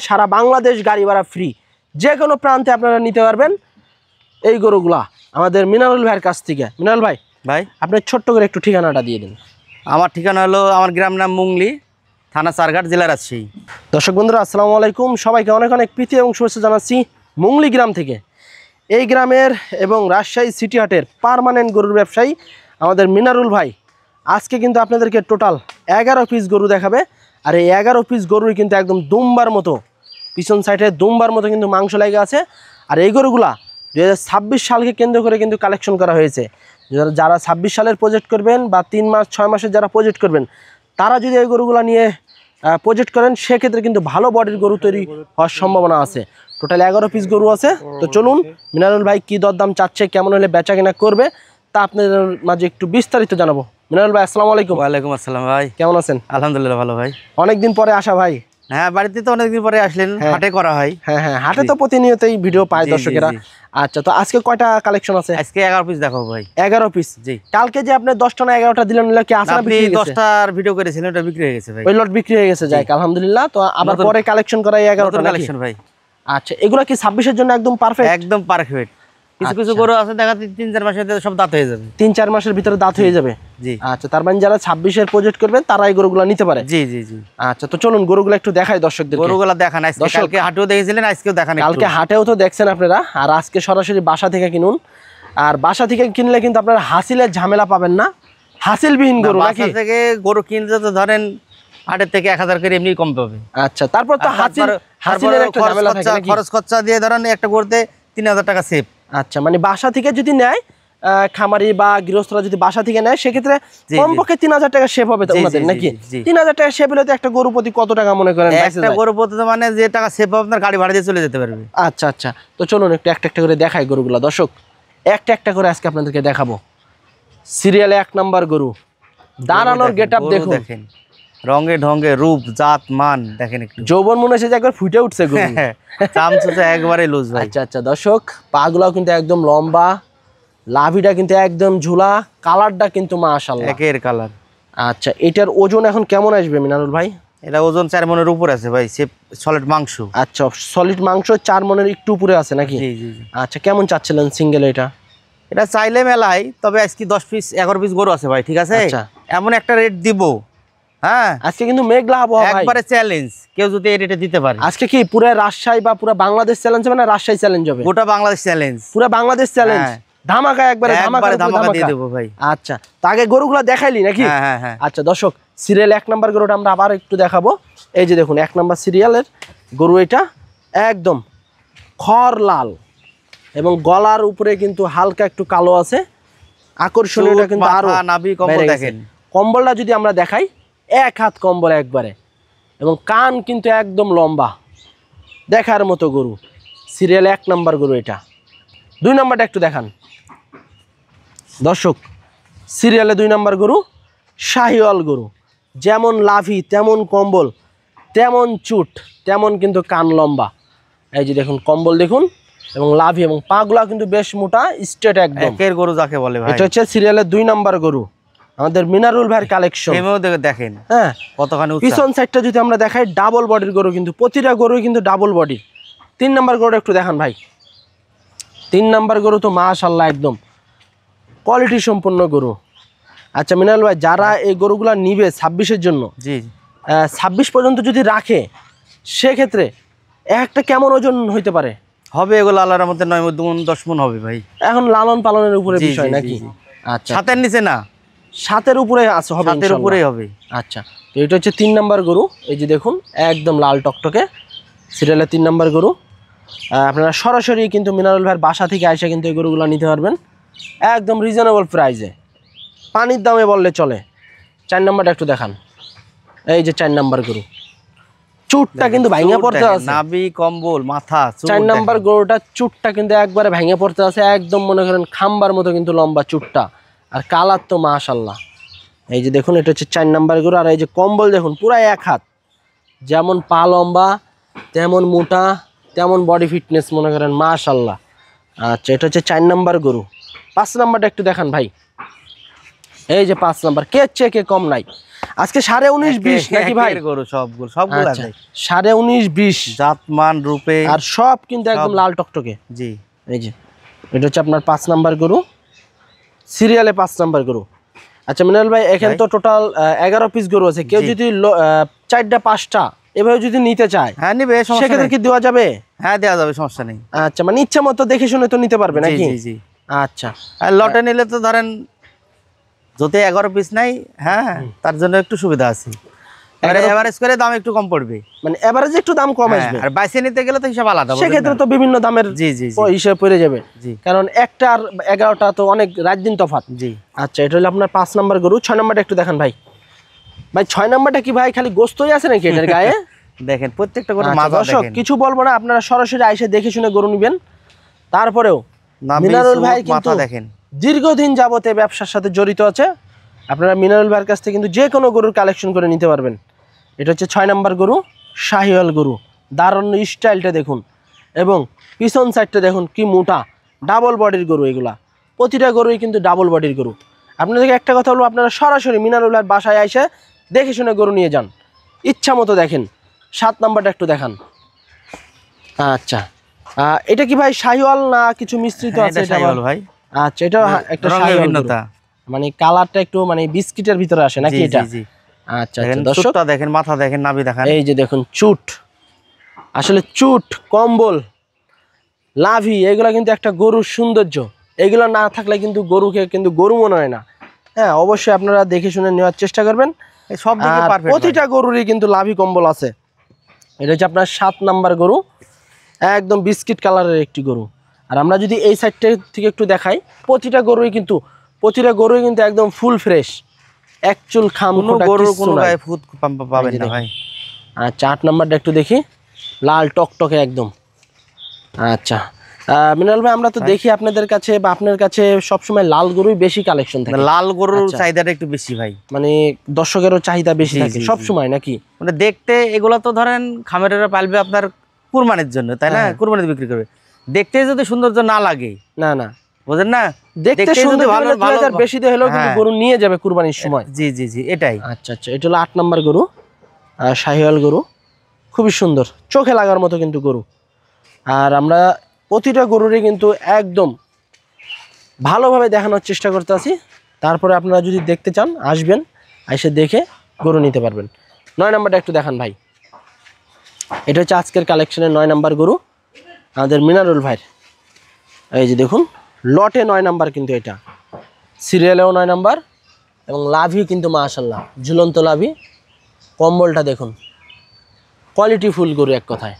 সারা বাংলাদেশ গাড়ি ভাড়া ফ্রি, যে কোনো প্রান্তে আপনারা নিতে পারবেন এই গরুগুলা আমাদের মিনারুল ভাইয়ের কাছ থেকে। মিনারুল ভাই, আপনি ছোট্ট করে একটু ঠিকানাটা দিয়ে দিন। আমার ঠিকানা হলো, আমার গ্রাম নাম মুংলি, থানা চারঘাট, জেলা রাজশাহী। দর্শক বন্ধুরা আসসালামু আলাইকুম, সবাইকে অনেক অনেক প্রীতি এবং শুভেচ্ছা জানাচ্ছি মুংলি গ্রাম থেকে। এই গ্রামের এবং রাজশাহী সিটি হাটের পার্মানেন্ট গরুর ব্যবসায়ী আমাদের মিনারুল ভাই আজকে কিন্তু আপনাদেরকে টোটাল 11 পিস গরু দেখাবে। আর এই 11 পিস গরুই কিন্তু একদম দুম্বার মতো, পিছন সাইডে দুম্বার মতো কিন্তু মাংস লেগে আছে। আর এই গরুগুলা 2026 সালকে কেন্দ্র করে কিন্তু কালেকশন করা হয়েছে। যারা 26 সালের প্রজেক্ট করবেন বা 3 মাস 6 মাসের যারা প্রজেক্ট করবেন, তারা যদি এই গরুগুলা নিয়ে প্রজেক্ট করেন সেক্ষেত্রে কিন্তু ভালো বডির গরু তৈরি হওয়ার সম্ভাবনা আছে। টোটাল 11 পিস গরু আছে। তো চলুন মিনারুল ভাই কী দরদাম চাচ্ছে, কেমন হলে বেচা কেনা করবে তা আপনাদের মাঝে একটু বিস্তারিত জানাবো। মিনারুল ভাই আসসালামু আলাইকুম। ওয়ালাইকুম আসসালাম ভাই, কেমন আছেন? আলহামদুলিল্লাহ ভালো ভাই। অনেকদিন পরে আসা ভাই। হ্যাঁ, বাড়িতে তো অনেকদিন পরে আসলেন, হাটে করা হয়। হ্যাঁ হ্যাঁ, হাটে তো প্রতিনিয়তই ভিডিও পায় দর্শকেরা। আচ্ছা, তো আজকে কয়টা কালেকশন আছে? আজকে 11 পিস দেখাবো ভাই। 11 পিস? জি। কালকে যে আপনি 10টা না 11টা দিলেন, কি আসলে আপনি 10টার ভিডিও করেছিলেন, ওটা বিক্রি হয়ে গেছে ভাই। ওই লট বিক্রি হয়ে গেছে, যাক আলহামদুলিল্লাহ। তো আবার পরে কালেকশন করা 11টা কালেকশন ভাই। আচ্ছা, এগুলা কি 26 এর জন্য একদম পারফেক্ট? একদম পারফেক্ট। কিছু কিছু গরু আছে দেখা 3-4 মাসের ভিতরে সব দাঁত হয়ে যাবে। 3-4 মাসের ভিতরে দাঁত হয়ে যাবে। জি। আচ্ছা, তার মানে যারা 26 এর প্রজেক্ট করবেন তারা এই গরুগুলা নিতে পারে। জি জি জি। আচ্ছা, তো চলুন গরুগুলা একটু দেখাই দর্শকদের। গরুগুলা দেখান। আজকে কালকে হাটেও দেখেছিলেন, আজকেও দেখান। কালকে হাটেও তো দেখছেন আপনারা, আর আজকে সরাসরি বাসা থেকে কিনুন। আর বাসা থেকে কিনলে কিন্তু আপনারা হাসিলের ঝামেলা পাবেন না, হাসিলবিহীন গরু। বাসা থেকে গরু কিনতে তো ধরেন হাটের থেকে 1000 করে এমনি কম পাবে। আচ্ছা, তারপর তো হাসিলের একটা ঝামেলা থাকে নাকি? খরচ খরচা দিয়ে ধরেন একটা করতে 3000 টাকা সেভ। আচ্ছা, মানে বাসা থেকে যদি নেয়, খামারি বা গৃহস্থরা যদি বাসা থেকে নেয় সেক্ষেত্রে কমপক্ষে 3000 টাকা সেভ হবে ওনাদের নাকি? 3000 টাকা সেভ হলে তো একটা গরু প্রতি কত টাকা মনে করেন? একটা গরু প্রতি মানে যে টাকা সেভ হবে আপনার গাড়ি ভাড়া দিয়ে চলে যেতে পারবে। আচ্ছা আচ্ছা, তো চলুন একটু একটা একটা করে দেখাই গরুগুলা। দর্শক একটা একটা করে আজকে আপনাদেরকে দেখাবো। সিরিয়ালে 1 নাম্বার গরু, দাঁড়ানোর গেটআপ দেখেন, রঙে ঢঙ্গে রূপ জাত মান দেখেন, একটু যৌবন মনে হচ্ছে যে একবার ফুটে উঠছে গরু। চামচুচা একবারে লুজ ভাই। আচ্ছা আচ্ছা দর্শক, পাগুলাও কিন্তু একদম লম্বা, লাভিটা কিন্তু একদম ঝুলা, কালারটা কিন্তু মাশাআল্লাহ একের কালার। আচ্ছা, এটার ওজন এখন কেমন আসবে মিনারুল ভাই? এটা ওজন 4 মনের উপর আছে ভাই, সে সলিড মাংস। আচ্ছা, সলিড মাংস 4 মনের একটু উপরে আছে নাকি? জি জি। আচ্ছা, কেমন চাচ্ছিলেন সিঙ্গেল এটা? এটা চাইলে মেলায়, তবে আজকে 10 পিস 11 পিস গরু আছে ভাই, ঠিক আছে? এমন একটা রেট দিব। হ্যাঁ, আজকে কিন্তু মেঘলা আবহাওয়া ভাই, একবারে চ্যালেঞ্জ, কেউ যদি এই রেটে দিতে পারে। আজকে কি পুরো রাজশাহী বা পুরো বাংলাদেশ চ্যালেঞ্জ হবে না রাজশাহী চ্যালেঞ্জ হবে? গোটা বাংলাদেশ চ্যালেঞ্জ, পুরো বাংলাদেশ চ্যালেঞ্জ, ধামাকা একবারে ধামাকা দিয়ে দেব ভাই। আচ্ছা, তো আগে গরুগুলো দেখাইলি নাকি? হ্যাঁ হ্যাঁ। আচ্ছা দর্শক, সিরিয়াল 1 নাম্বার গরুটা আমরা আবার একটু দেখাবো। এই যে দেখুন 1 নাম্বার সিরিয়ালের গরু, এটা একদম খড় লাল এবং গলার উপরে কিন্তু হালকা একটু কালো আছে, আকর্ষণীয় কিন্তু আরো। নাভি কম্বল দেখেন, কম্বলটা যদি আমরা দেখাই 1 হাত কম্বল একবারে, এবং কান কিন্তু একদম লম্বা, দেখার মতো গরু। সিরিয়ালে 1 নাম্বার গরু এটা। 2 নাম্বারটা একটু দেখান দর্শক। সিরিয়ালে 2 নাম্বার গরু, শাহিওয়াল গরু, যেমন লাভি তেমন কম্বল, তেমন চুট তেমন কিন্তু কান লম্বা। এই যে দেখুন কম্বল দেখুন, এবং লাভি এবং পাগুলা কিন্তু বেশ মোটা, স্ট্রেট একদম। একের গরু যাকে বলে ভাই। এটা হচ্ছে সিরিয়ালে 2 নাম্বার গরু, আমাদের মিনারুল ভাইয়ের কালেকশন। দেখেন হ্যাঁ, কতখানি উচ্চ। পিছন সাইডটা যদি আমরা দেখাই ডাবল বডির গরু, কিন্তু প্রতিটা গরু কিন্তু ডাবল বডি। 3 নাম্বার গরুটা একটু দেখান ভাই। 3 নাম্বার গরু তো মাশাআল্লাহ একদম কোয়ালিটি সম্পন্ন গরু। আচ্ছা মিনারুল ভাই, যারা এই গরুগুলা নিবে 26-এর জন্য, জি 26 পর্যন্ত যদি রাখে সেক্ষেত্রে একটা কেমন ওজন হইতে পারে? হবে এগুলো আল্লাহর রহমতে 9 মণ 10 মণ হবে ভাই। এখন লালন পালনের উপরে বিষয় নাকি? আচ্ছা, 7-এর নিচে না, 7-এর উপরে আছে, হবে 7-এর উপরেই হবে। আচ্ছা, তো এটা হচ্ছে 3 নাম্বার গরু। এই যে দেখুন একদম লাল টকটকে, সিরিয়ালে 3 নাম্বার গরু। আপনারা সরাসরি কিন্তু মিনারুল ভাইয়ের বাসা থেকে এসে কিন্তু এই গরুগুলো নিতে পারবেন একদম রিজনেবল প্রাইসে, পানির দামে বললে চলে। 4 নাম্বারটা একটু দেখান। এই যে 4 নাম্বার গরু, চুটটা কিন্তু ভাঙে পড়তে আছে, নাভি কম্বল মাথা। 4 নাম্বার গরুটা চুটটা কিন্তু একবারে ভেঙে পড়তে আছে, একদম মনে করেন খাম্বার মতো কিন্তু লম্বা চুটটা, আর কালার তো মাশাআল্লাহ। এই যে দেখুন এটা হচ্ছে 4 নাম্বার গরু। আর এই যে কম্বল দেখুন পুরো 1 হাত, যেমন পা লম্বা তেমন মোটা তেমন বডি ফিটনেস মনে করেন মাশাআল্লাহ। আচ্ছা, এটা হচ্ছে 4 নাম্বার গরু। 5 নাম্বারটা একটু দেখান ভাই। এই যে 5 নাম্বার, কে চেকে কম নাই আজকে 19.5-20 নাকি ভাই? গরু সবগুলো আছে 19.5-20 জাতমান রূপে, আর সব কিন্তু একদম লাল টকটকে। জি এই যে এটা হচ্ছে আপনার 5 নাম্বার গরু, সিরিয়ালে 5 নাম্বার গরু। আচ্ছা মিনারুল ভাই, এখানে তো টোটাল 11 পিস গরু আছে, কেউ যদি 4টা 5টা এভাবে যদি নিতে চায়, হ্যাঁ নিবে, সেক্ষেত্রে কি দেওয়া যাবে? হ্যাঁ দেওয়া যাবে, সমস্যা নেই। আচ্ছা, মানে ইচ্ছা মতো দেখে শুনে তো নিতে পারবে নাকি? জি জি। আচ্ছা, আর লটে নিলে তো ধরেন যদি 11 পিস নাই, হ্যাঁ তার জন্য একটু সুবিধা আছে, এভারেজ করে দাম একটু কম পড়বে, মানে এভারেজ একটু দাম কম আসবে। আর বাইসে নিতে গেলে তো হিসাব আলাদা, সেক্ষেত্রে তো বিভিন্ন দামের জি জি হিসাব পড়ে যাবে, জি, কারণ একটা আর 11টা তো অনেক রাত দিন তফাৎ। জি। আচ্ছা, এটা হলো আপনার 5 নাম্বার গরু। 6 নাম্বারটা একটু দেখান ভাই। ভাই 6 নাম্বারটা কি ভাই খালি গোস্তই আছে নাকি এটার গায়ে? দেখেন প্রত্যেকটা গরু আচ্ছা, মাজা দর্শক দেখেন, কিছু বলবো না, আপনারা সরাসরি আইসে দেখে শুনে গরু নেবেন। তারপরেও নাভি, মিনারুল চুট, ভাই মাথা কিন্তু দেখেন, দীর্ঘদিন যাবতে ব্যবসার সাথে জড়িত আছে। আপনারা মিনারুল ভাইয়ের কাছ থেকে কিন্তু যে কোনো গরুর কালেকশন করে নিতে পারবেন। এটা হচ্ছে 6 নাম্বার গরু, শাহিওয়াল গরু। দারুণ স্টাইলটা দেখুন, এবং পিছন সাইডটা দেখুন কি মোটা, ডাবল বডির গরু এগুলা। প্রতিটা গরুই কিন্তু ডাবল বডির গরু। আপনাদেরকে একটা কথা বলবো, আপনারা সরাসরি মিনারুল ভাইয়ের বাসায় এসে দেখে শুনে গরু নিয়ে যান, ইচ্ছা মতো দেখেন। 7 নাম্বারটা একটু দেখান। আচ্ছা, এটা কি ভাই শাহিওয়াল না কিছু মিশ্রিত আছে? এটা শাহিওয়াল ভাই। আচ্ছা, এটা একটা শাহিওয়াল গরু, মানে কালারটা একটু মানে বিস্কিটের ভিতরে আসে নাকি এটা? আচ্ছা আচ্ছা, দর্শক দেখেন, মাথা দেখেন, নাভি দেখেন, এই যে দেখুন চুট, আসলে চুট, কম্বল, লাভি, এগুলা কিন্তু একটা গরুর সৌন্দর্য। এগুলো না থাকলে কিন্তু গরুকে কিন্তু গরু মনে হয় না। হ্যাঁ, অবশ্যই আপনারা দেখে শুনে নেওয়ার চেষ্টা করবেন। সব দিকে পারফেক্ট, প্রতিটা গরুরই কিন্তু লাভি কম্বল আছে। এটা হচ্ছে আপনার 7 নাম্বার গরু, একদম বিস্কিট কালারের একটি গরু। আর আমরা যদি এই সাইডটা থেকে একটু দেখাই, প্রতিটা গরুই কিন্তু একদম ফুল ফ্রেশ, এক চুল খাম কোনো গায়ে ফুট পাবেন না ভাই। আচ্ছা, 8 নাম্বারটা একটু দেখি, লাল টকটকে একদম। আচ্ছা মিনাল ভাই, আমরা তো দেখি আপনাদের কাছে বা আপনার কাছে সবসময় লাল গরুই বেশি কালেকশন থাকে। লাল গরুর চাহিদাটা একটু বেশি ভাই, মানে দর্শকেরও চাহিদা বেশি থাকে সবসময় নাকি? মানে দেখতে এগুলো তো ধরেন খামারেরা পালবে আপনার কুরবানির জন্য, তাই না? কুরবানিতে বিক্রি করবে। দেখতে যদি সৌন্দর্য না লাগে, না না, বুঝেন না, দেখতে সুন্দর ভালো বেশি দিয়ে হলেও কিন্তু গরু নিয়ে যাবে কুরবানির সময়। জি জি জি, এটাই। আচ্ছা আচ্ছা, এটা হলো 8 নাম্বার গরু, শাহিওয়াল গরু, খুবই সুন্দর, চোখে লাগার মতো কিন্তু গরু। আর আমরা প্রতিটা গরুরই কিন্তু একদম ভালোভাবে দেখানোর চেষ্টা করতে আছি। তারপরে আপনারা যদি দেখতে চান আসবেন, এসে দেখে গরু নিতে পারবেন। 9 নাম্বারটা একটু দেখান ভাই। এটা হচ্ছে আজকের কালেকশনের 9 নাম্বার গরু আমাদের মিনারুল ভাইয়ের। এই যে দেখুন, লটে 9 নাম্বার, কিন্তু এটা সিরিয়ালেও 9 নাম্বার, এবং লাভি কিন্তু মাশাআল্লাহ ঝুলন্ত লাভি। কম্বলটা দেখুন, কোয়ালিটি ফুল গরু, এক কথায়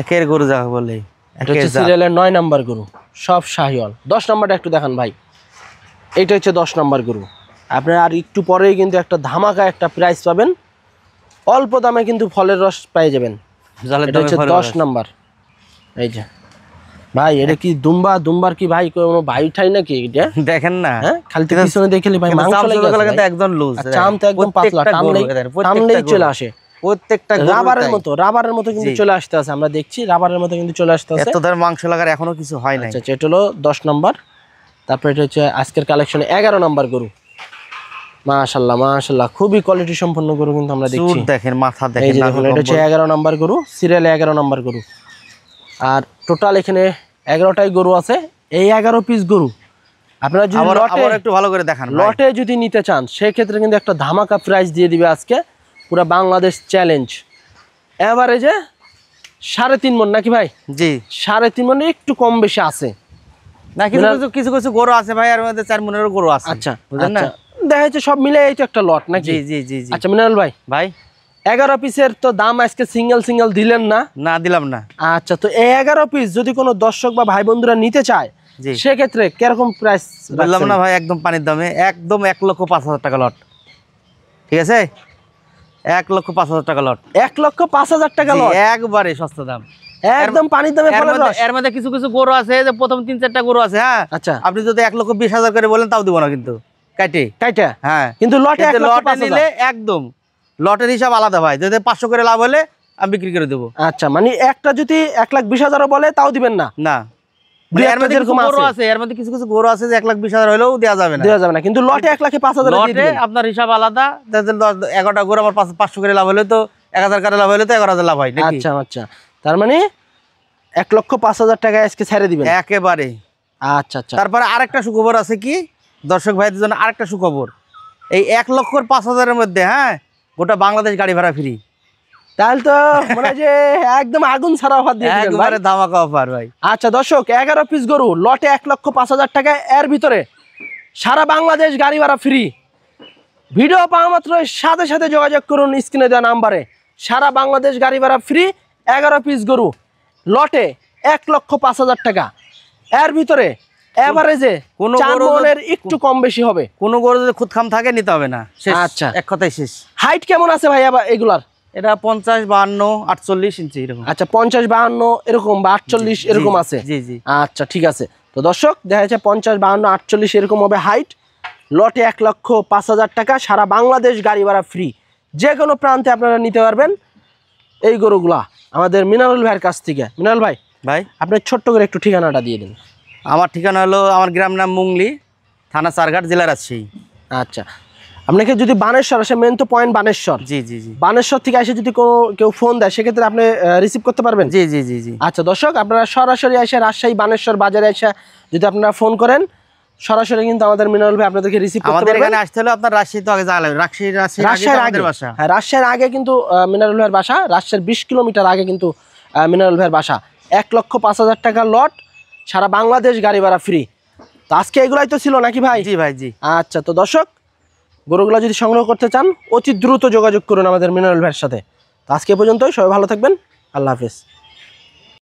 একের গরু যাকে বলে। এটা হচ্ছে সিরিয়ালের 9 নাম্বার গরু, সব শাহিওয়াল। 10 নাম্বারটা একটু দেখান ভাই। এইটা হচ্ছে 10 নাম্বার গরু। আপনারা আর একটু পরেই কিন্তু একটা ধামাকা একটা প্রাইস পাবেন, অল্প দামে কিন্তু ফলের রস পেয়ে যাবেন। এটা হচ্ছে 10 নাম্বার। এই যে ভাই, এটা কি দুম্বার কি ভাই কোনো ভাই ঠাই নাকি এটা? দেখেন না, হ্যাঁ, খালি পিছনে দেখলে ভাই মাংস লাগে কিন্তু একদম লুজ, চাম তো একদম পাতলা, টানলেই চলে আসে। প্রত্যেকটা রাবারের মতো কিন্তু চলে আসতে আছে, আমরা দেখছি রাবারের মতো কিন্তু চলে আসতে আছে। এত ধর মাংস লাগার এখনো কিছু হয় না। আচ্ছা, এটা হলো 10 নাম্বার। তারপর এটা হচ্ছে আজকের কালেকশনে 11 নাম্বার গরু। মাশাআল্লাহ মাশাআল্লাহ, খুবই কোয়ালিটি সম্পন্ন গরু কিন্তু আমরা দেখছি। দেখেন, মাথা দেখেন, এই যে দেখুন, এটা হচ্ছে 11 নাম্বার গরু, সিরিয়ালে 11 নাম্বার গরু। আর টোটাল এখানে 11টাই গরু আছে। এই 11 পিস গরু আপনারা যদি লটে একটু ভালো করে দেখান, লটে যদি নিতে চান, সেক্ষেত্রে কিন্তু একটা ধামাকা প্রাইস দিয়ে দিবে আজকে পুরো বাংলাদেশ চ্যালেঞ্জ। এভারেজে 3.5 মণ নাকি ভাই? জি, 3.5 মণ, একটু কম বেশি আছে না, কিছু গরু আছে ভাই, আর মধ্যে 4 মণেরও গরু আছে। আচ্ছা, বুঝলেন না, দেখা যাচ্ছে সব মিলে এই তো একটা লট নাকি? জি জি জি জি। আচ্ছা মিনারুল ভাই, 11 পিসের তো দাম আজকে সিঙ্গেল দিলেন না? না, দিলাম না। আচ্ছা, তো এই 11 পিস যদি কোনো দর্শক বা ভাই বন্ধুরা নিতে চায়, সেক্ষেত্রে কিরকম প্রাইস? বললাম না ভাই, একদম পানির দামে, একদম 1,05,000 টাকা লট, ঠিক আছে? 1,05,000 টাকা লট, 1,05,000 টাকা লট, একবারে সস্তা দাম, একদম পানির দামে। এর মধ্যে কিছু গরু আছে যে প্রথম 3-4টা গরু আছে, হ্যাঁ। আচ্ছা, আপনি যদি 1,20,000 করে বলেন তাও দিব না, কিন্তু কাটে, হ্যাঁ। কিন্তু লটে নিলে একদম লটের হিসাব আলাদা ভাই, যদি 500 করে লাভ হলে আমি বিক্রি করে দেবো। আচ্ছা, মানে একটা যদি 1,20,000 বলে তাও দিবেন না? না, এর মধ্যে কিছু গরু আছে, এর মধ্যে কিছু কিছু গরু আছে যে 1,20,000 হলেও দেওয়া যাবে না, দেওয়া যাবে না, কিন্তু লটে 1,05,000 লটে আপনার হিসাব আলাদা। 11টা গরু আমার 500 করে লাভ হলে তো 1,000 করে লাভ হলে তো 11,000 লাভ হয় নাকি? আচ্ছা আচ্ছা, তার মানে 1,05,000 টাকা আজকে ছেড়ে দিবেন একেবারে। আচ্ছা আচ্ছা, তারপরে আরেকটা সুখবর আছে কি দর্শক ভাইদের জন্য, আরেকটা সুখবর, এই 1,05,000 এর মধ্যে গোটা বাংলাদেশ গাড়ি ভাড়া ফ্রি। তাহলে তো মনে হয় যে একদম আগুন ছাড়া অফার দিয়ে দিবেন ভাই। একবারে ধামাকা অফার ভাই। আচ্ছা দর্শক, 11 পিস গরু লটে 1,05,000 টাকা, এর ভিতরে সারা বাংলাদেশ গাড়ি ভাড়া ফ্রি। ভিডিও পাওয়া মাত্র সাথে সাথে যোগাযোগ করুন স্ক্রিনে দেওয়া নাম্বারে। সারা বাংলাদেশ গাড়ি ভাড়া ফ্রি, 11 পিস গরু লটে 1,05,000 টাকা, এর ভিতরে এভারেজে কোনো মনের একটু কম বেশি হবে। কোনো গরু যদি খুদখাম থাকে নিতে হবে না, আচ্ছা, এক কথায় শেষ। হাইট কেমন আছে ভাই এগুলার? এটা 50, 52, 48 ইঞ্চি এরকম। আচ্ছা, 50, 52 এরকম বা 48 এরকম আছে। জি জি। আচ্ছা ঠিক আছে। তো দর্শক দেখা যাচ্ছে 50, 52, 48 এরকম হবে হাইট। লটে 1,05,000 টাকা, সারা বাংলাদেশ গাড়ি ভাড়া ফ্রি। যে কোনো প্রান্তে আপনারা নিতে পারবেন এই গরুগুলা আমাদের মিনারুল ভাইয়ের কাছ থেকে। মিনারুল ভাই, আপনি ছোট্ট করে একটু ঠিকানাটা দিয়ে দিন। আমার ঠিকানা হলো, আমার গ্রাম নাম মুংলি, থানা চারঘাট, জেলা রাজশাহী। আচ্ছা, আপনাকে যদি বানেশ্বর আসে, মেন তো পয়েন্ট বানেশ্বর। জি জি জি। বানেশ্বর থেকে এসে যদি কেউ ফোন দেয় সেক্ষেত্রে আপনি রিসিভ করতে পারবেন? জি জি জি জি। আচ্ছা দর্শক, আপনারা সরাসরি এসে রাজশাহী বানেশ্বর বাজারে এসে যদি আপনারা ফোন করেন, সরাসরি কিন্তু আমাদের মিনারুল ভাই আপনাদেরকে রিসিভ করতে পারবেন। আমাদের এখানে আসতে হলে আপনার রাজশাহী তো আগে যাওয়া লাগবে। রাজশাহীর আগে বাসা। হ্যাঁ, রাজশাহীর আগে কিন্তু মিনারুল ভাইয়ের বাসা। রাজশাহীর 20 কিলোমিটার আগে কিন্তু মিনারুল ভাইয়ের বাসা। 1,05,000 টাকা লট, সারা বাংলাদেশ গাড়ি ভাড়া ফ্রি। তো আজকে এগুলাই তো ছিল নাকি ভাই? জি ভাই জি। আচ্ছা, তো দর্শক গরুগুলো যদি সংগ্রহ করতে চান অতি দ্রুত যোগাযোগ করুন আমাদের মিনারুল ভাইয়ের সাথে। তো আজকে পর্যন্তই, সবাই ভালো থাকবেন, আল্লাহ হাফেজ।